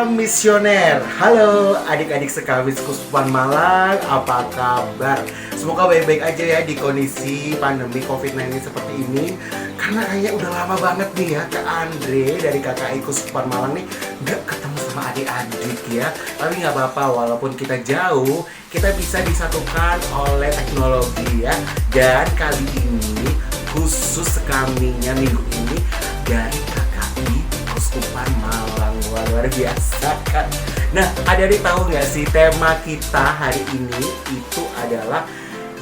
Salam misioner. Halo adik-adik sekawis Kuspan Malang, apa kabar? Semoga baik-baik aja ya di kondisi pandemi COVID-19 seperti ini. Karena kayaknya udah lama banget nih ya Kak Andre dari KKI Kuspan Malang nih nggak ketemu sama adik-adik ya. Tapi nggak apa-apa, walaupun kita jauh, kita bisa disatukan oleh teknologi ya. Dan kali ini khusus sekaminya minggu ini dari KKI Kuskupan Malang. Wah, luar biasa kan. Nah, adik-adik tahu nggak sih tema kita hari ini itu adalah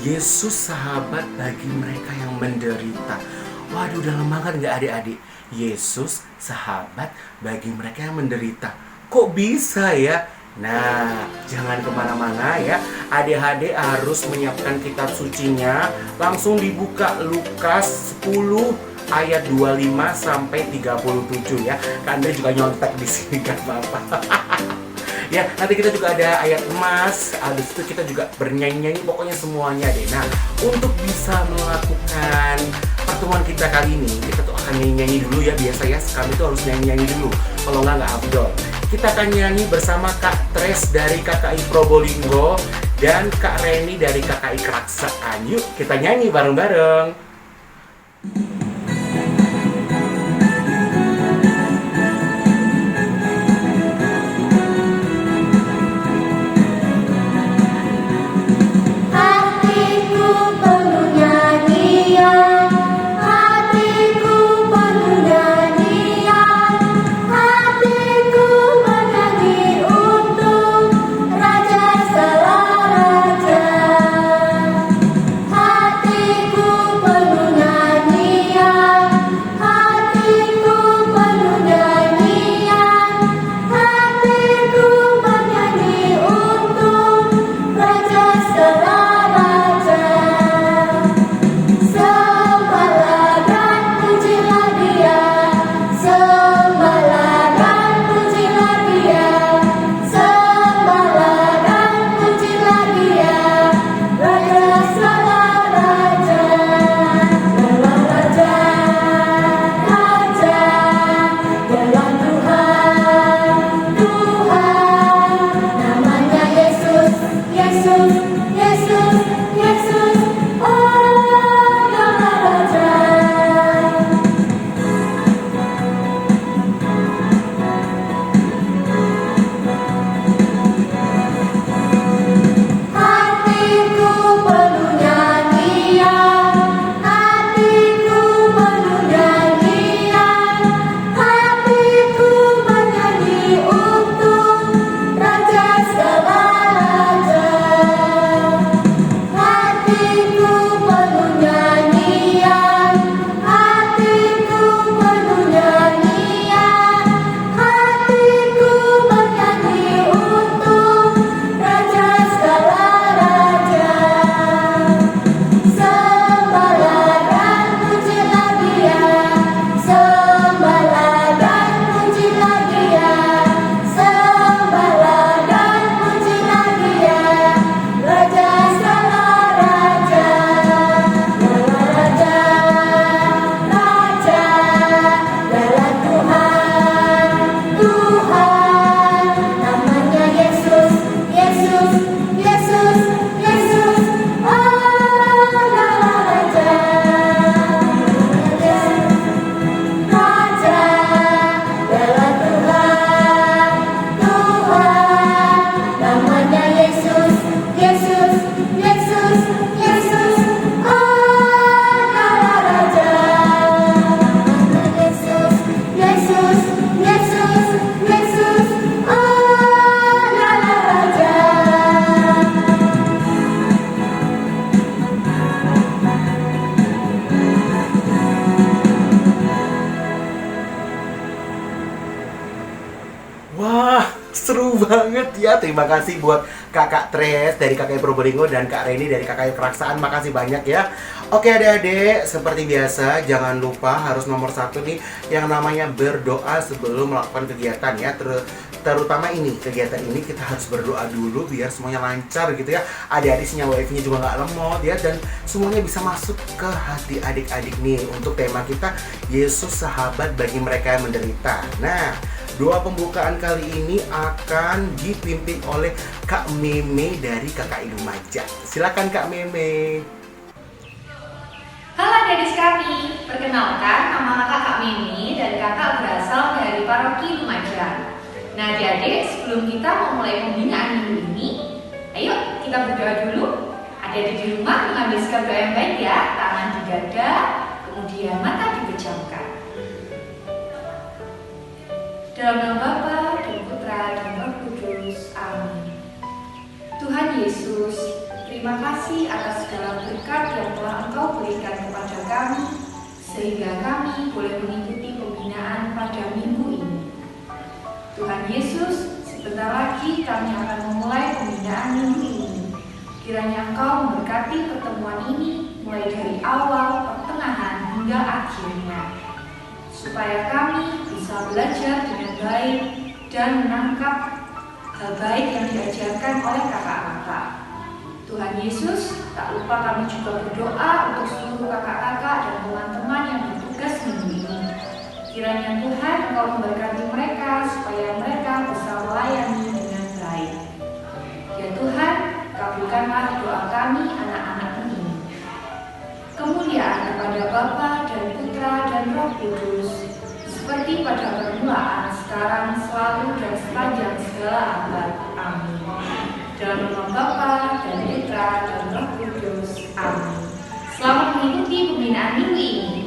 Yesus sahabat bagi mereka yang menderita. Waduh, udah lama kan nggak adik-adik? Yesus sahabat bagi mereka yang menderita. Kok bisa ya? Nah, jangan kemana-mana ya. Adik-adik harus menyiapkan kitab sucinya. Langsung dibuka Lukas 10 ayat 25 sampai 37 ya. Kak Andre juga nyontek di sini kan apa-apa. Ya, nanti kita juga ada ayat emas. Habis itu kita juga bernyanyi-nyanyi, pokoknya semuanya deh. Nah, untuk bisa melakukan pertemuan kita kali ini, kita tuh akan nyanyi-nyanyi dulu ya. Biasa ya, kami tuh harus nyanyi-nyanyi dulu. Kalau nggak afdol. Kita akan nyanyi bersama Kak Tres dari KKI Probolinggo dan Kak Reni dari KKI Keraksaan. Yuk, kita nyanyi bareng-bareng. Wah, seru banget ya. Terima kasih buat Kakak Tres dari KKI Probolinggo dan Kak Reni dari KKI Keraksaan. Makasih banyak ya. Oke adik-adik, seperti biasa jangan lupa harus nomor 1 nih yang namanya berdoa sebelum melakukan kegiatan ya. terutama ini kegiatan ini kita harus berdoa dulu biar semuanya lancar gitu ya. Adik-adik sinyal wifi-nya juga nggak lemot ya, dan semuanya bisa masuk ke hati adik-adik nih. Untuk tema kita Yesus sahabat bagi mereka yang menderita. Nah, doa pembukaan kali ini akan dipimpin oleh Kak Meme dari KKI Lumajang. Silakan Kak Meme. Halo adik kami, perkenalkan nama kakak Mimi dan kakak berasal dari Paroki Lumajang. Nah adik-adik, sebelum kita memulai pembinaan minggu ini, ayo kita berdoa dulu. Adik-adik di rumah mengambil sikap doa yang baik ya, tangan di dada, kemudian mata dipejamkan. Dalam nama Bapa dan Putra dan Roh Kudus, amin. Tuhan Yesus, terima kasih atas segala berkat yang telah Engkau berikan kepada kami, sehingga kami boleh mengikuti pembinaan pada minggu ini. Tuhan Yesus, sebentar lagi kami akan memulai pembinaan minggu ini. Kiranya Engkau memberkati pertemuan ini mulai dari awal, pertengahan, hingga akhirnya, supaya kami bisa belajar dengan baik dan menangkap hal baik yang diajarkan oleh kakak-kakak. Tuhan Yesus, tak lupa kami juga berdoa untuk seluruh kakak-kakak dan teman-teman yang bertugas minggu ini. Kiranya Tuhan Engkau memberkati mereka supaya mereka bisa melayani dengan baik. Ya Tuhan, kabulkanlah doa kami anak-anak ini. Kemuliaan kepada Bapa dan Putra dan Roh Kudus, seperti pada permulaan, sekarang, selalu, dan sepanjang segala abad. Amin. Dalam nama Bapa dan Putra dan Roh Kudus. Amin. Selamat mengikuti pembinaan minggu ini.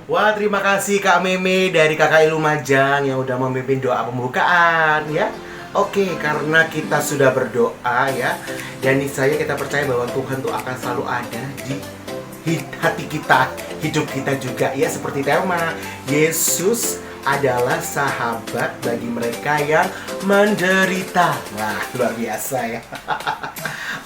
Wah, terima kasih Kak Meme dari KKI Lumajang yang udah memimpin doa pembukaan ya. Oke, karena kita sudah berdoa ya, dan niscaya kita percaya bahwa Tuhan tuh akan selalu ada di hati kita, hidup kita juga ya, seperti tema Yesus adalah sahabat bagi mereka yang menderita. Wah, luar biasa ya.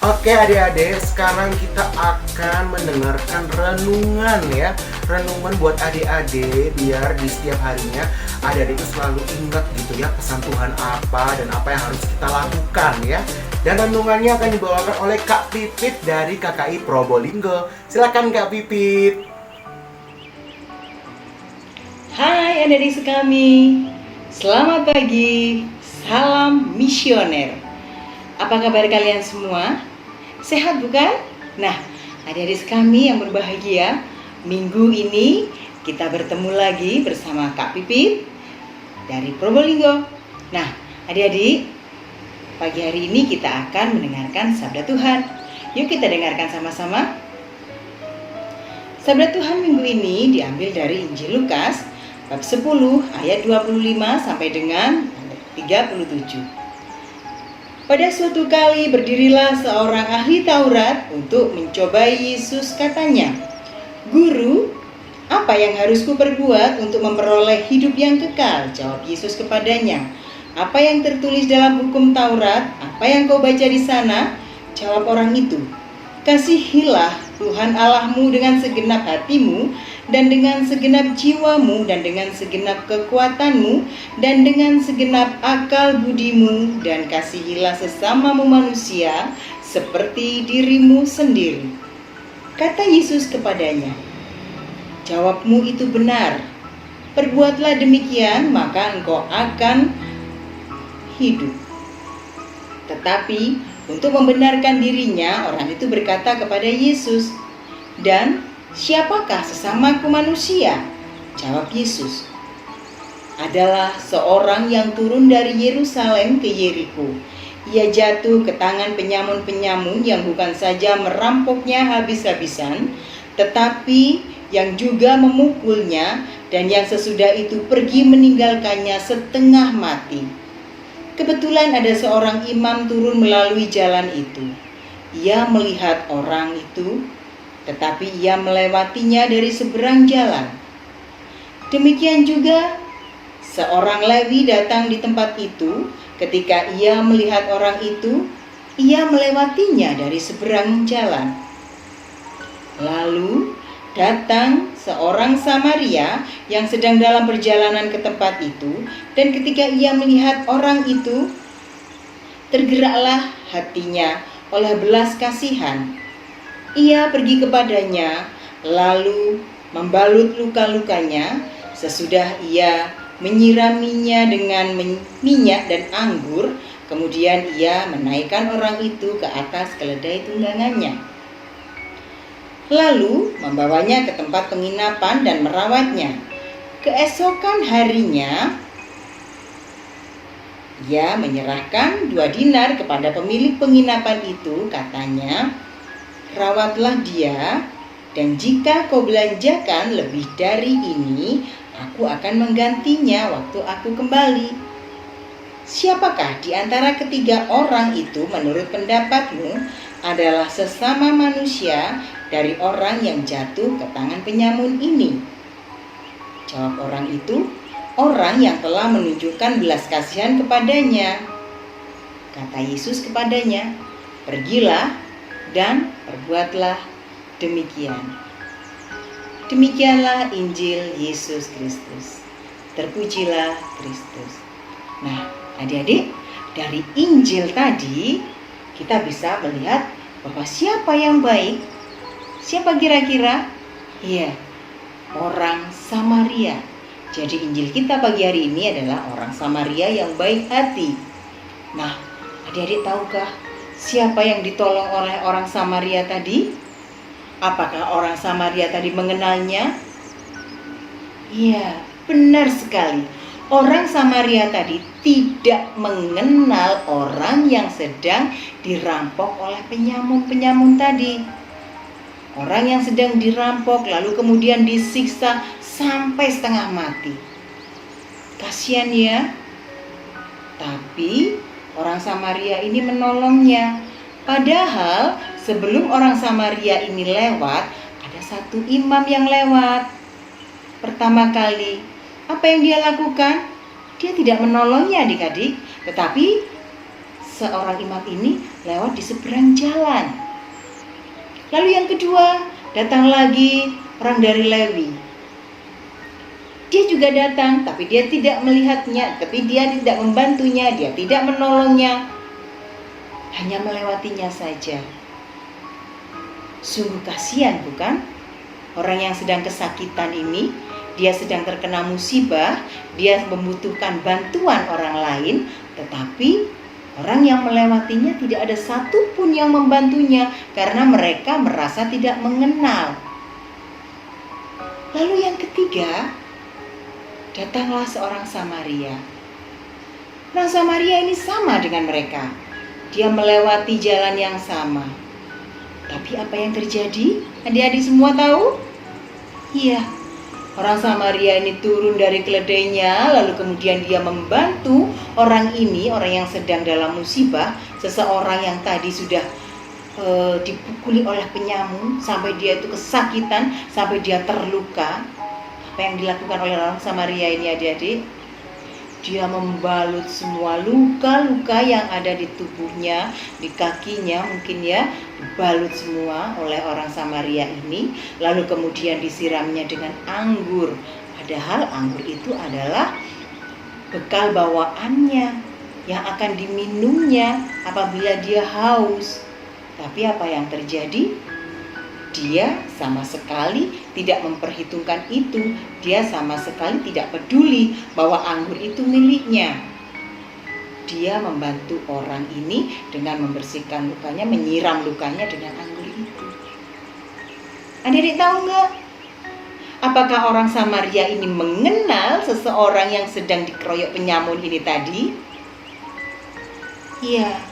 Oke adik-adik, sekarang kita akan mendengarkan renungan ya. Renungan buat adik-adik biar di setiap harinya adik-adik itu selalu ingat gitu ya pesan Tuhan apa dan apa yang harus kita lakukan ya. Dan renungannya akan dibawakan oleh Kak Pipit dari KKI Probolinggo. Silakan Kak Pipit. Hai adik-adik kami, selamat pagi, salam misioner. Apa kabar kalian semua? Sehat bukan? Nah, adik-adik kami yang berbahagia, minggu ini kita bertemu lagi bersama Kak Pipit dari Probolinggo. Nah, adik-adik, pagi hari ini kita akan mendengarkan sabda Tuhan. Yuk kita dengarkan sama-sama. Sabda Tuhan minggu ini diambil dari Injil Lukas bab 10 ayat 25 sampai dengan 37. Pada suatu kali berdirilah seorang ahli Taurat untuk mencobai Yesus, katanya, "Guru, apa yang harus kuperbuat untuk memperoleh hidup yang kekal?" Jawab Yesus kepadanya, "Apa yang tertulis dalam hukum Taurat? Apa yang kau baca di sana?" Jawab orang itu, "Kasihilah Tuhan Allahmu dengan segenap hatimu, dan dengan segenap jiwamu, dan dengan segenap kekuatanmu, dan dengan segenap akal budimu, dan kasihilah sesamamu manusia seperti dirimu sendiri." Kata Yesus kepadanya, "Jawabmu itu benar. Perbuatlah demikian, maka engkau akan hidup." Tetapi untuk membenarkan dirinya, orang itu berkata kepada Yesus, "Dan siapakah sesamaku manusia?" Jawab Yesus, "Adalah seorang yang turun dari Yerusalem ke Yeriko. Ia jatuh ke tangan penyamun-penyamun yang bukan saja merampoknya habis-habisan, tetapi yang juga memukulnya, dan yang sesudah itu pergi meninggalkannya setengah mati. Kebetulan ada seorang imam turun melalui jalan itu. Ia melihat orang itu, tetapi ia melewatinya dari seberang jalan. Demikian juga seorang Lewi datang di tempat itu. Ketika ia melihat orang itu, ia melewatinya dari seberang jalan. Lalu datang seorang Samaria yang sedang dalam perjalanan ke tempat itu, dan ketika ia melihat orang itu, tergeraklah hatinya oleh belas kasihan. Ia pergi kepadanya, lalu membalut luka-lukanya. Sesudah ia menyiraminya dengan minyak dan anggur, kemudian ia menaikkan orang itu ke atas keledai tunggangannya, lalu membawanya ke tempat penginapan dan merawatnya. Keesokan harinya ia menyerahkan 2 dinar kepada pemilik penginapan itu. Katanya, rawatlah dia, dan jika kau belanjakan lebih dari ini, aku akan menggantinya waktu aku kembali. Siapakah di antara ketiga orang itu menurut pendapatmu adalah sesama manusia dari orang yang jatuh ke tangan penyamun ini? Jawab orang itu, orang yang telah menunjukkan belas kasihan kepadanya. Kata Yesus kepadanya, pergilah dan perbuatlah demikian. Demikianlah Injil Yesus Kristus. Terpujilah Kristus. Nah, adik-adik, dari Injil tadi kita bisa melihat bahwa siapa yang baik? Siapa kira-kira? Iya, orang Samaria. Jadi Injil kita pagi hari ini adalah orang Samaria yang baik hati. Nah, adik-adik tahukah siapa yang ditolong oleh orang Samaria tadi? Apakah orang Samaria tadi mengenalnya? Iya, benar sekali. Orang Samaria tadi tidak mengenal orang yang sedang dirampok oleh penyamun-penyamun tadi. Orang yang sedang dirampok lalu kemudian disiksa sampai setengah mati. Kasihan ya. Tapi orang Samaria ini menolongnya. Padahal sebelum orang Samaria ini lewat, ada satu imam yang lewat. Pertama kali, apa yang dia lakukan? Dia tidak menolongnya adik-adik, tetapi seorang imam ini lewat di seberang jalan. Lalu yang kedua, datang lagi orang dari Lewi. Dia juga datang, tapi dia tidak melihatnya, tapi dia tidak membantunya, dia tidak menolongnya, hanya melewatinya saja. Sungguh kasihan, bukan? Orang yang sedang kesakitan ini, dia sedang terkena musibah, dia membutuhkan bantuan orang lain, tetapi orang yang melewatinya tidak ada satupun yang membantunya karena mereka merasa tidak mengenal. Lalu yang ketiga, datanglah seorang Samaria. Orang Samaria ini sama dengan mereka. Dia melewati jalan yang sama. Tapi apa yang terjadi? Adik-adik semua tahu? Iya, orang Samaria ini turun dari keledainya, lalu kemudian dia membantu orang ini, orang yang sedang dalam musibah, seseorang yang tadi sudah dipukuli oleh penyamun sampai dia itu kesakitan, sampai dia terluka. Apa yang dilakukan oleh orang Samaria ini adik-adik? Dia membalut semua luka-luka yang ada di tubuhnya, di kakinya mungkin ya, dibalut semua oleh orang Samaria ini. Lalu kemudian disiramnya dengan anggur. Padahal anggur itu adalah bekal bawaannya yang akan diminumnya apabila dia haus. Tapi apa yang terjadi? Dia sama sekali tidak memperhitungkan itu. Dia sama sekali tidak peduli bahwa anggur itu miliknya. Dia membantu orang ini dengan membersihkan lukanya, menyiram lukanya dengan anggur itu. Adik-adik tahu nggak? Apakah orang Samaria ini mengenal seseorang yang sedang dikeroyok penyamun ini tadi? Iya,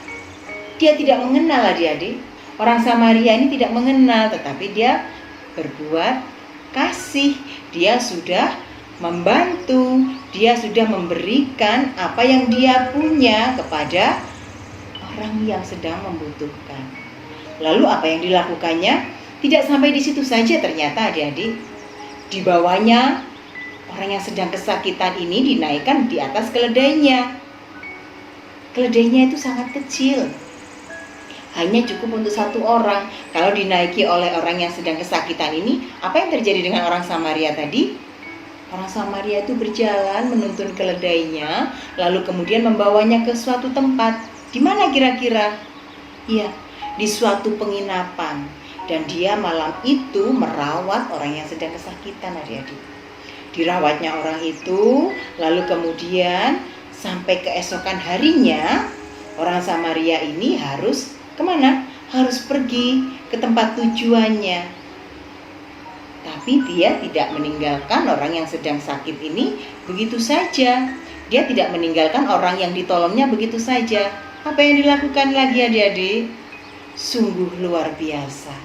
dia tidak mengenal adik-adik. Orang Samaria ini tidak mengenal, tetapi dia berbuat kasih. Dia sudah membantu, dia sudah memberikan apa yang dia punya kepada orang yang sedang membutuhkan. Lalu apa yang dilakukannya? Tidak sampai di situ saja ternyata adik-adik. Dibawanya orang yang sedang kesakitan ini dinaikkan di atas keledainya. Keledainya itu sangat kecil. hanya cukup untuk satu orang. Kalau dinaiki oleh orang yang sedang kesakitan ini, apa yang terjadi dengan orang Samaria tadi? Orang Samaria itu berjalan menuntun keledainya, lalu kemudian membawanya ke suatu tempat. Di mana kira-kira? Iya, di suatu penginapan. Dan dia malam itu merawat orang yang sedang kesakitan, adik-adik. Dirawatnya orang itu, lalu kemudian sampai keesokan harinya, orang Samaria ini harus kemana? Harus pergi ke tempat tujuannya. Tapi dia tidak meninggalkan orang yang sedang sakit ini begitu saja. Dia tidak meninggalkan orang yang ditolongnya begitu saja. Apa yang dilakukan lagi, adik-adik? Sungguh luar biasa.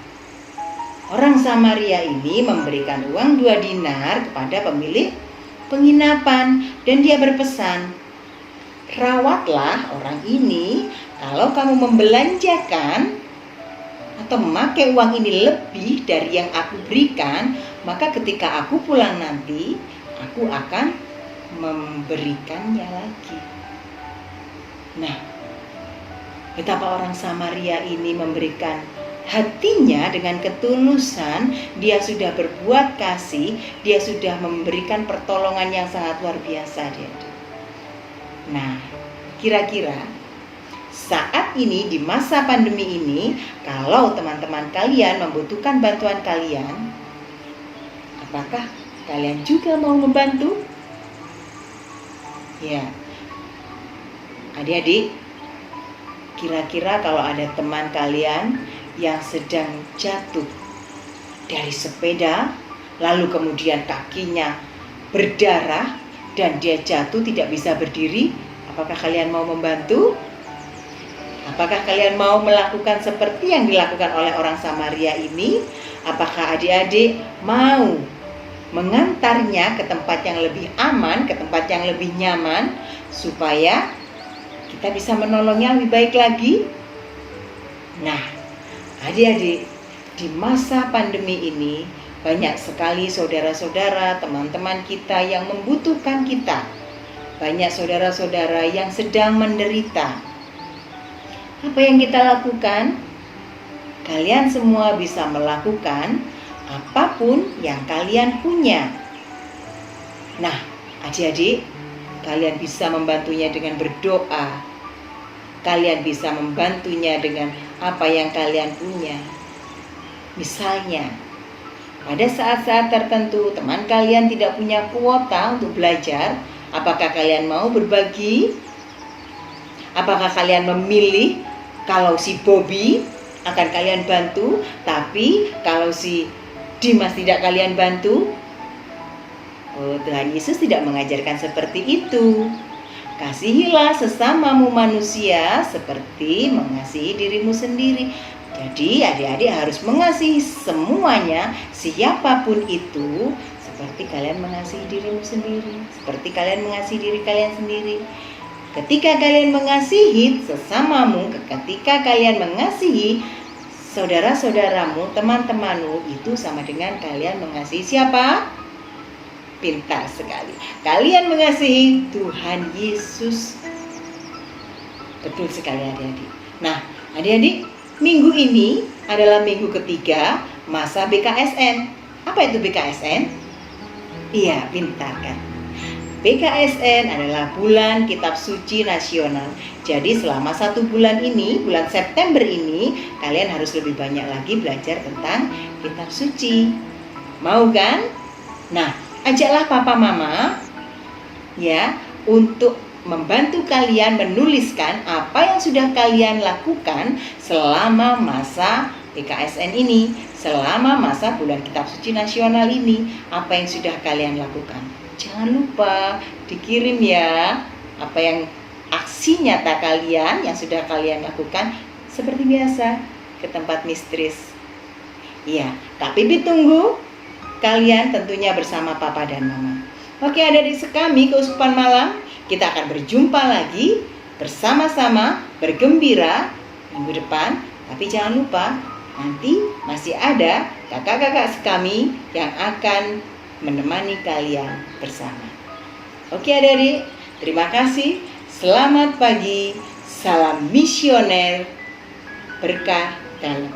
Orang Samaria ini memberikan uang 2 dinar kepada pemilik penginapan. Dan dia berpesan, rawatlah orang ini. Kalau kamu membelanjakan atau memakai uang ini lebih dari yang aku berikan, maka ketika aku pulang nanti, aku akan memberikannya lagi. Nah, betapa orang Samaria ini memberikan hatinya dengan ketulusan. Dia sudah berbuat kasih, dia sudah memberikan pertolongan yang sangat luar biasa. Nah, kira-kira saat ini, di masa pandemi ini, kalau teman-teman kalian membutuhkan bantuan kalian, apakah kalian juga mau membantu? Ya, adik-adik, kira-kira kalau ada teman kalian yang sedang jatuh dari sepeda, lalu kemudian kakinya berdarah dan dia jatuh tidak bisa berdiri, apakah kalian mau membantu? Apakah kalian mau melakukan seperti yang dilakukan oleh orang Samaria ini? Apakah adik-adik mau mengantarnya ke tempat yang lebih aman, ke tempat yang lebih nyaman, supaya kita bisa menolongnya lebih baik lagi? Nah, adik-adik, di masa pandemi ini banyak sekali saudara-saudara, teman-teman kita yang membutuhkan kita. Banyak saudara-saudara yang sedang menderita. Apa yang kita lakukan? Kalian semua bisa melakukan apapun yang kalian punya. Nah, adik-adik, kalian bisa membantunya dengan berdoa. Kalian bisa membantunya dengan apa yang kalian punya. Misalnya, pada saat-saat tertentu teman kalian tidak punya kuota untuk belajar, apakah kalian mau berbagi? Apakah kalian memilih kalau si Bobby akan kalian bantu, tapi kalau si Dimas tidak kalian bantu? Oh, Tuhan Yesus tidak mengajarkan seperti itu. Kasihilah sesamamu manusia seperti mengasihi dirimu sendiri. Jadi adik-adik harus mengasihi semuanya, siapapun itu, seperti kalian mengasihi dirimu sendiri, seperti kalian mengasihi diri kalian sendiri. Ketika kalian mengasihi sesamamu, ketika kalian mengasihi saudara-saudaramu, teman-temanmu, itu sama dengan kalian mengasihi siapa? Pintar sekali. Kalian mengasihi Tuhan Yesus. Betul sekali adik-adik. Nah, adik-adik, minggu ini adalah minggu ketiga masa BKSN. Apa itu BKSN? Iya, pintar kan? BKSN adalah bulan Kitab Suci Nasional. Jadi selama 1 bulan ini, bulan September ini, kalian harus lebih banyak lagi belajar tentang Kitab Suci. Mau kan? Nah, ajaklah papa mama ya untuk membantu kalian menuliskan apa yang sudah kalian lakukan selama masa BKSN ini, selama masa bulan Kitab Suci Nasional ini. Apa yang sudah kalian lakukan? Jangan lupa dikirim ya, apa yang aksi nyata kalian yang sudah kalian lakukan, seperti biasa ke tempat mistris. Iya, tapi ditunggu kalian tentunya bersama papa dan mama. Oke, adik-adik sekami, keuskupan malam, kita akan berjumpa lagi bersama-sama bergembira minggu depan. Tapi jangan lupa, nanti masih ada kakak-kakak sekami yang akan menemani kalian bersama. Oke adik-adik, terima kasih. Selamat pagi, salam misioner. berkah dalam.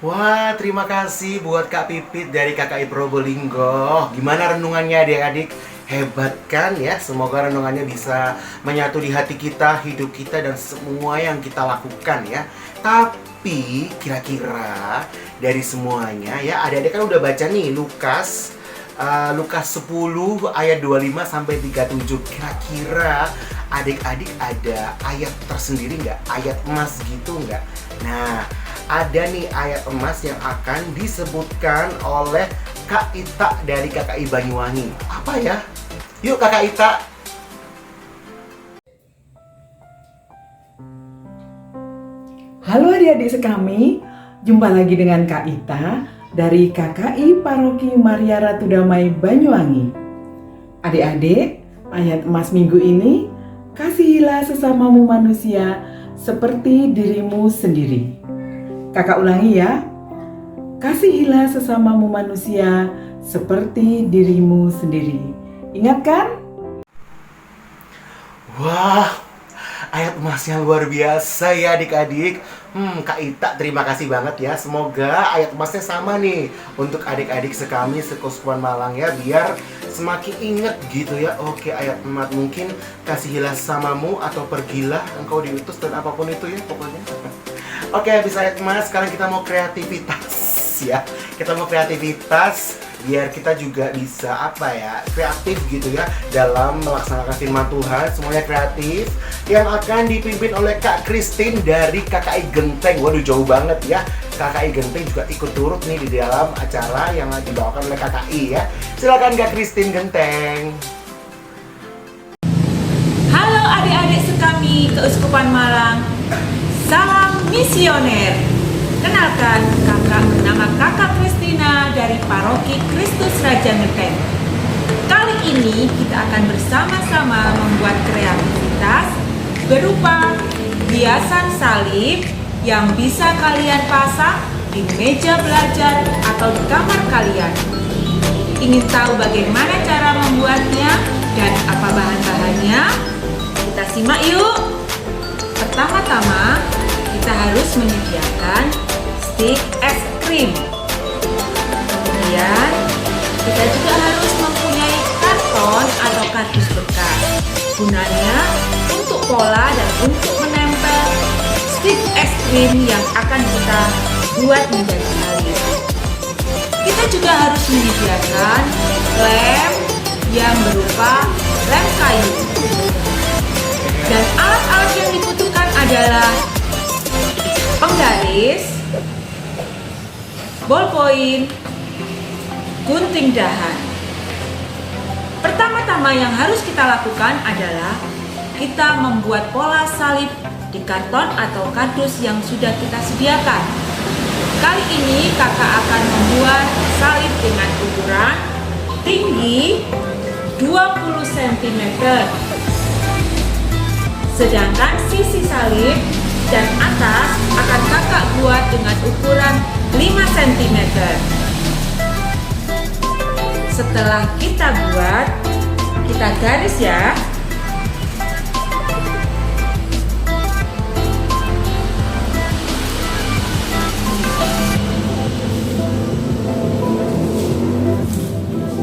Wah, terima kasih buat Kak Pipit dari KKI Probolinggo. Gimana renungannya adik-adik? Hebat kan ya? Semoga renungannya bisa menyatu di hati kita, hidup kita, dan semua yang kita lakukan ya. Tapi kira-kira dari semuanya ya, adik-adik kan udah baca nih Lukas 10 ayat 25 sampai 37. Kira-kira adik-adik ada ayat tersendiri nggak? Ayat emas gitu nggak? Nah, ada nih ayat emas yang akan disebutkan oleh Kak Ita dari KKI Banyuwangi. Apa ya? Yuk Kakak Ita. Halo adik-adik sekami, jumpa lagi dengan Kak Ita dari KKI Paroki Maria Ratu Damai Banyuwangi. Adik-adik, ayat emas minggu ini, kasihilah sesamamu manusia seperti dirimu sendiri. Kakak ulangi ya, kasihilah sesamamu manusia seperti dirimu sendiri. Ingat kan? Wah, ayat emasnya luar biasa ya adik-adik. Kak Ita terima kasih banget ya. Semoga ayat emasnya sama nih untuk adik-adik sekami seKuskupan Malang ya, biar semakin inget gitu ya. Oke, ayat emas mungkin kasihilah samamu atau pergilah engkau diutus dan apapun itu ya pokoknya. Oke, habis ayat emas sekarang kita mau kreativitas ya. Kita mau kreativitas biar kita juga bisa kreatif gitu ya dalam melaksanakan firman Tuhan. Semuanya kreatif yang akan dipimpin oleh Kak Christine dari KKI Genteng. Waduh, jauh banget ya. KKI Genteng juga ikut turut nih di dalam acara yang dibawakan oleh KKI ya. Silakan Kak Christine Genteng. Halo adik-adik sekami Keuskupan Malang. Salam misioner. Kenalkan, kakak bernama Kakak Kristina dari Paroki Kristus Raja Ngeten. Kali ini kita akan bersama-sama membuat kreativitas berupa hiasan salib yang bisa kalian pasang di meja belajar atau di kamar kalian. Ingin tahu bagaimana cara membuatnya dan apa bahan-bahannya? Kita simak yuk. Pertama-tama, kita harus menyediakan stik es krim. Kemudian, kita juga harus mempunyai karton atau kardus bekas. Gunanya untuk pola dan untuk menempel stik es krim yang akan kita buat menjadi salib. Kita juga harus menyediakan lem yang berupa lem kayu. Dan alat-alat yang dibutuhkan adalah penggaris, ballpoint, gunting dahan. Pertama-tama yang harus kita lakukan adalah kita membuat pola salib di karton atau kardus yang sudah kita sediakan. Kali ini kakak akan membuat salib dengan ukuran tinggi 20 cm. Sedangkan sisi salib dan atas akan kakak buat dengan ukuran 5 cm. Setelah kita buat, kita garis ya.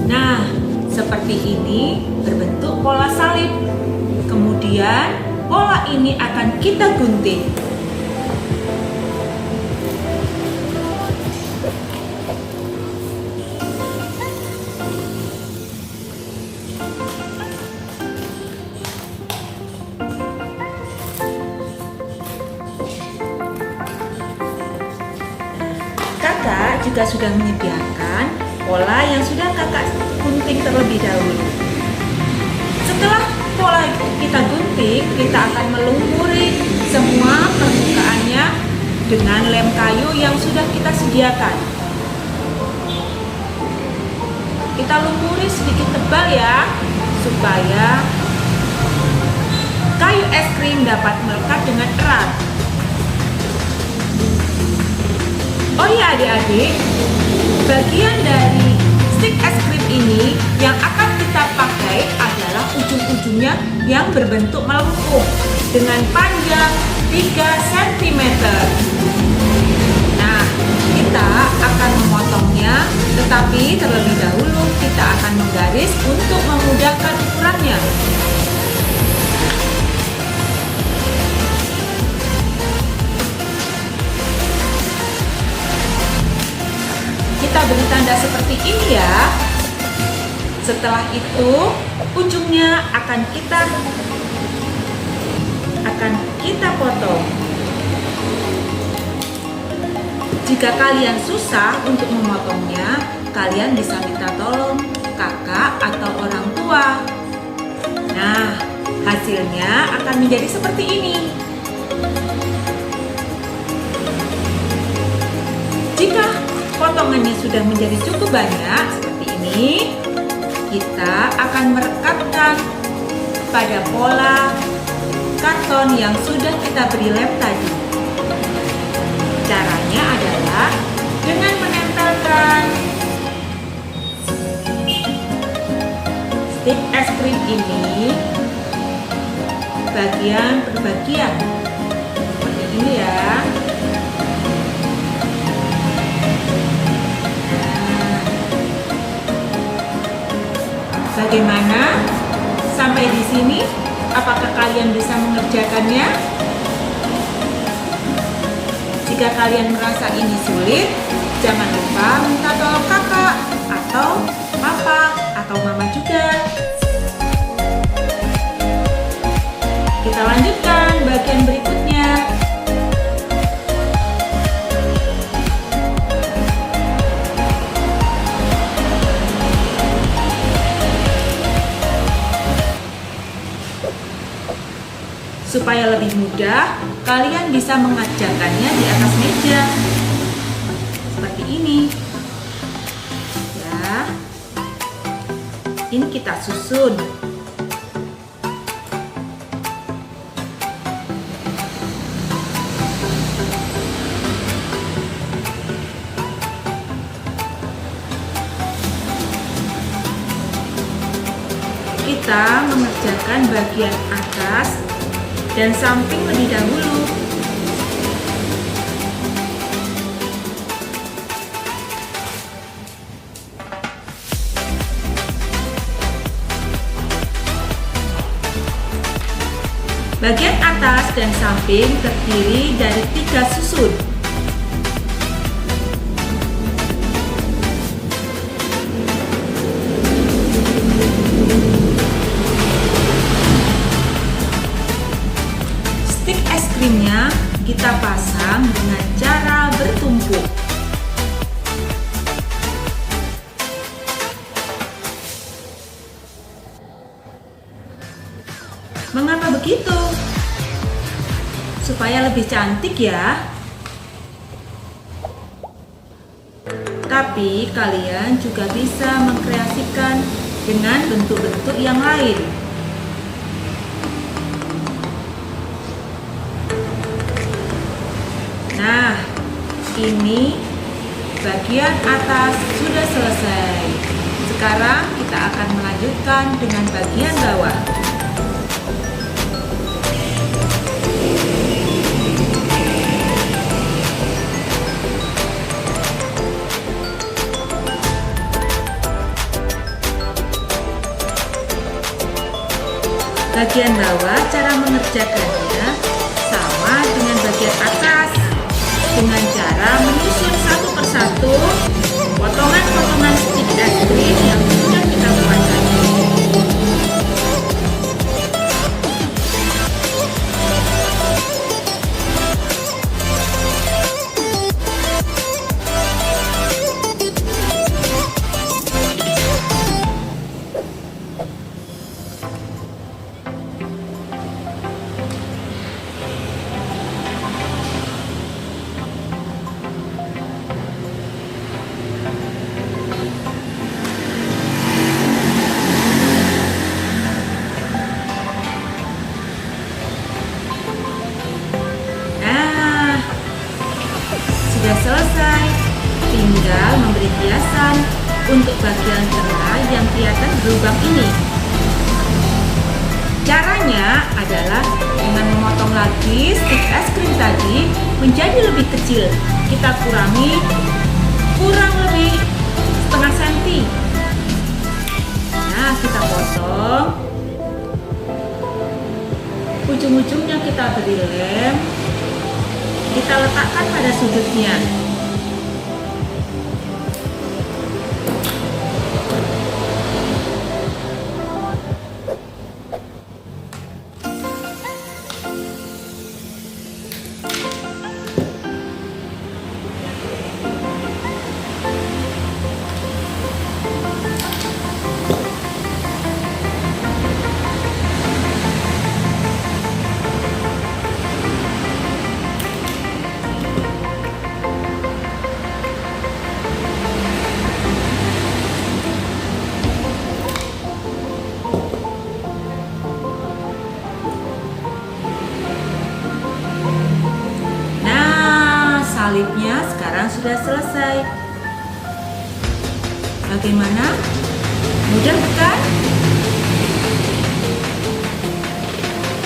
Nah, seperti ini berbentuk pola salib. Kemudian pola ini akan kita gunting. Kakak juga sudah menyediakan pola yang sudah kakak gunting terlebih dahulu. Setelah pola kita gunting, kita akan melumuri semua permukaannya dengan lem kayu yang sudah kita sediakan. Kita lumuri sedikit tebal ya, supaya kayu es krim dapat melekat dengan erat. Oh iya adik-adik, bagian dari stik es krim ini yang akan kita kita pakai adalah ujung-ujungnya yang berbentuk melengkung dengan panjang 3 cm. Nah, kita akan memotongnya, tetapi terlebih dahulu kita akan menggaris untuk memudahkan ukurannya. Kita beri tanda seperti ini ya. Setelah itu, ujungnya akan kita potong. Jika kalian susah untuk memotongnya, kalian bisa minta tolong kakak atau orang tua. Nah, hasilnya akan menjadi seperti ini. Jika potongannya sudah menjadi cukup banyak seperti ini, kita akan merekatkan pada pola karton yang sudah kita beri lem tadi. Caranya adalah dengan menempelkan stik es krim ini bagian per bagian seperti ini ya. Bagaimana? Sampai di sini, apakah kalian bisa mengerjakannya? Jika kalian merasa ini sulit, jangan lupa minta tolong kakak atau papa atau mama juga. Kita lanjutkan bagian berikutnya. Supaya lebih mudah, kalian bisa mengerjakannya di atas meja seperti ini ya. Ini kita susun. Kita mengerjakan bagian atas dan samping lebih dahulu. Bagian atas dan samping terdiri dari 3 susun. Krimnya kita pasang dengan cara bertumpuk. Mengapa begitu? Supaya lebih cantik ya. Tapi kalian juga bisa mengkreasikan dengan bentuk-bentuk yang lain. Nah, ini bagian atas sudah selesai. Sekarang kita akan melanjutkan dengan bagian bawah. Bagian bawah cara mengerjakannya sama dengan bagian atas, dengan cara menyusun satu persatu potongan-potongan stik es krim yang sudah kita buat tadi. Sudah selesai, tinggal memberi hiasan untuk bagian celah yang kelihatan berlubang ini. Caranya adalah dengan memotong lagi stik es krim tadi menjadi lebih kecil. Kita kurangi kurang lebih setengah senti. Nah, kita potong. Ujung-ujungnya kita beri lem. Kita letakkan pada sudutnya. Salibnya sekarang sudah selesai. Bagaimana? Mudah bukan?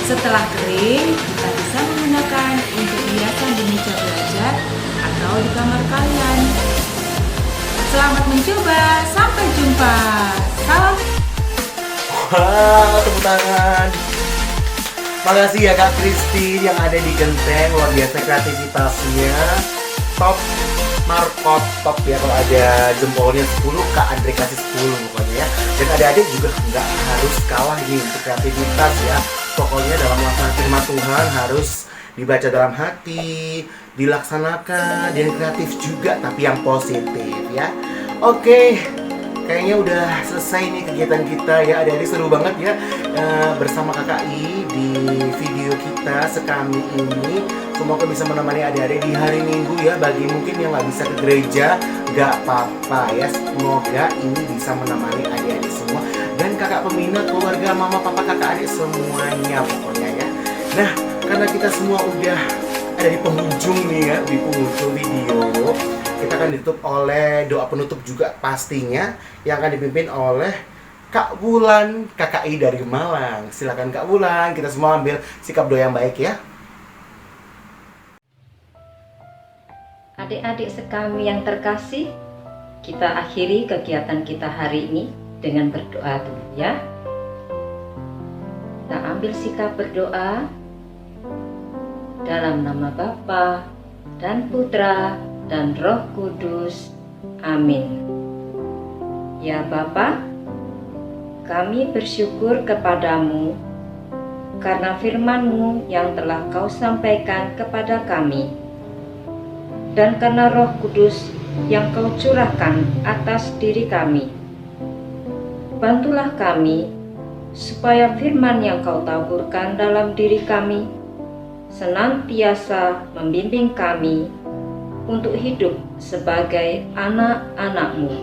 Setelah kering, kita bisa menggunakan untuk hiasan di meja belajar atau di kamar kalian. Selamat mencoba, sampai jumpa. Salam. Wah, tepuk tangan. Makasih ya Kak Kristi yang ada di Genteng, luar biasa kreativitasnya. Top markot top ya, kalau ada jempolnya 10, Kak Andre kasih 10 pokoknya ya. Dan adik-adik juga nggak harus kalah nih untuk kreativitas ya. Pokoknya dalam melaksanakan firman Tuhan harus dibaca dalam hati, dilaksanakan, dan kreatif juga, tapi yang positif ya. Oke, kayaknya udah selesai nih kegiatan kita ya. Adik-adik seru banget ya bersama KKI di video kita sekami ini. Semoga bisa menemani adik-adik di hari Minggu ya. Bagi mungkin yang nggak bisa ke gereja, nggak apa-apa ya. Semoga ini bisa menemani adik-adik semua dan kakak peminat, keluarga, mama, papa, kakak, adik semuanya pokoknya ya. Nah, karena kita semua udah ada di penghujung nih ya, di penghujung video, kita akan ditutup oleh doa penutup juga pastinya yang akan dipimpin oleh Kak Wulan, KKI dari Malang. Silakan Kak Wulan, kita semua ambil sikap doa yang baik ya. Adik-adik sekami yang terkasih, kita akhiri kegiatan kita hari ini dengan berdoa dulu ya. Kita ambil sikap berdoa dalam nama Bapa dan Putra dan Roh Kudus. Amin. Ya Bapa, kami bersyukur kepadamu karena firman-Mu yang telah Kau sampaikan kepada kami, dan karena Roh Kudus yang Kau curahkan atas diri kami. Bantulah kami supaya firman yang Kau taburkan dalam diri kami senantiasa membimbing kami untuk hidup sebagai anak-anak-Mu,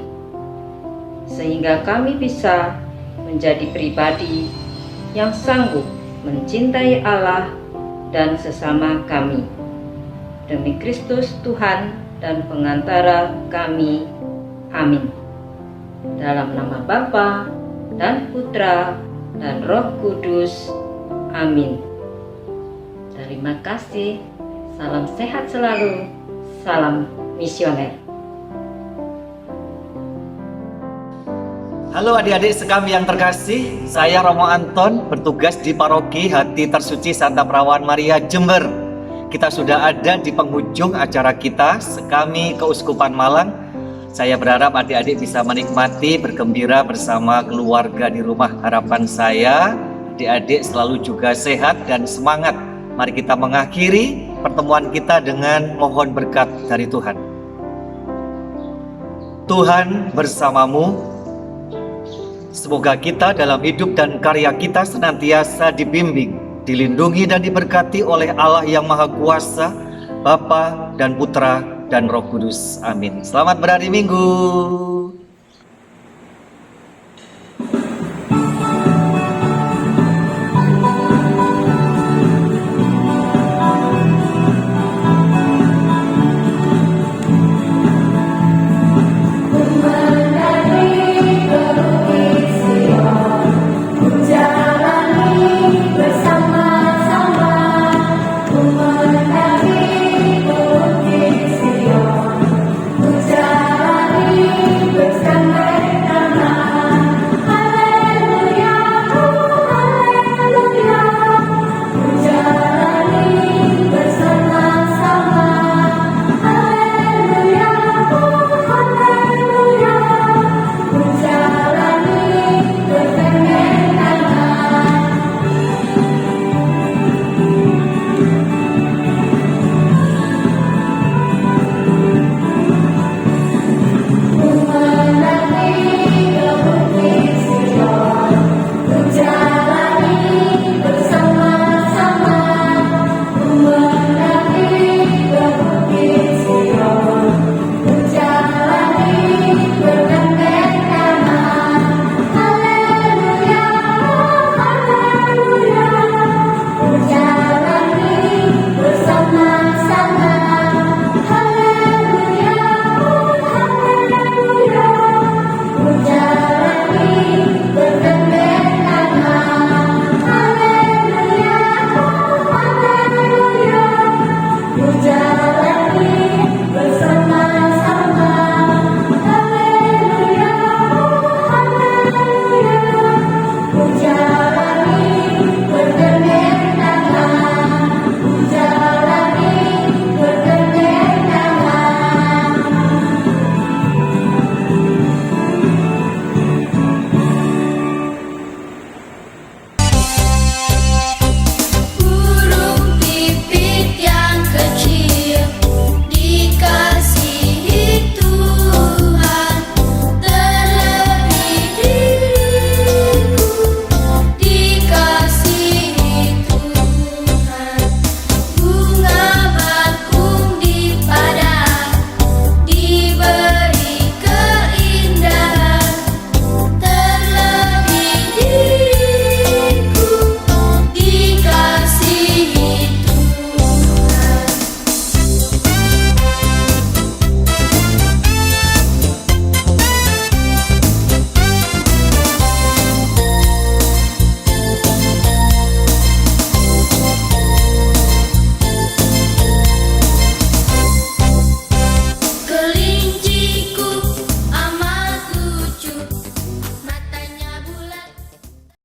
sehingga kami bisa menjadi pribadi yang sanggup mencintai Allah dan sesama kami. Demi Kristus Tuhan dan pengantara kami. Amin. Dalam nama Bapa dan Putra dan Roh Kudus. Amin. Terima kasih. Salam sehat selalu. Salam misioner. Halo adik-adik sekami yang terkasih, saya Romo Anton, bertugas di Paroki Hati Tersuci Santa Perawan Maria Jember. Kita sudah ada di penghujung acara kita, sekami Keuskupan Malang. Saya berharap adik-adik bisa menikmati, bergembira bersama keluarga di rumah. Harapan saya, adik-adik selalu juga sehat dan semangat. Mari kita mengakhiri pertemuan kita dengan mohon berkat dari Tuhan. Tuhan bersamamu. Semoga kita dalam hidup dan karya kita senantiasa dibimbing, dilindungi dan diberkati oleh Allah yang Maha Kuasa, Bapa dan Putra dan Roh Kudus. Amin. Selamat berhari Minggu.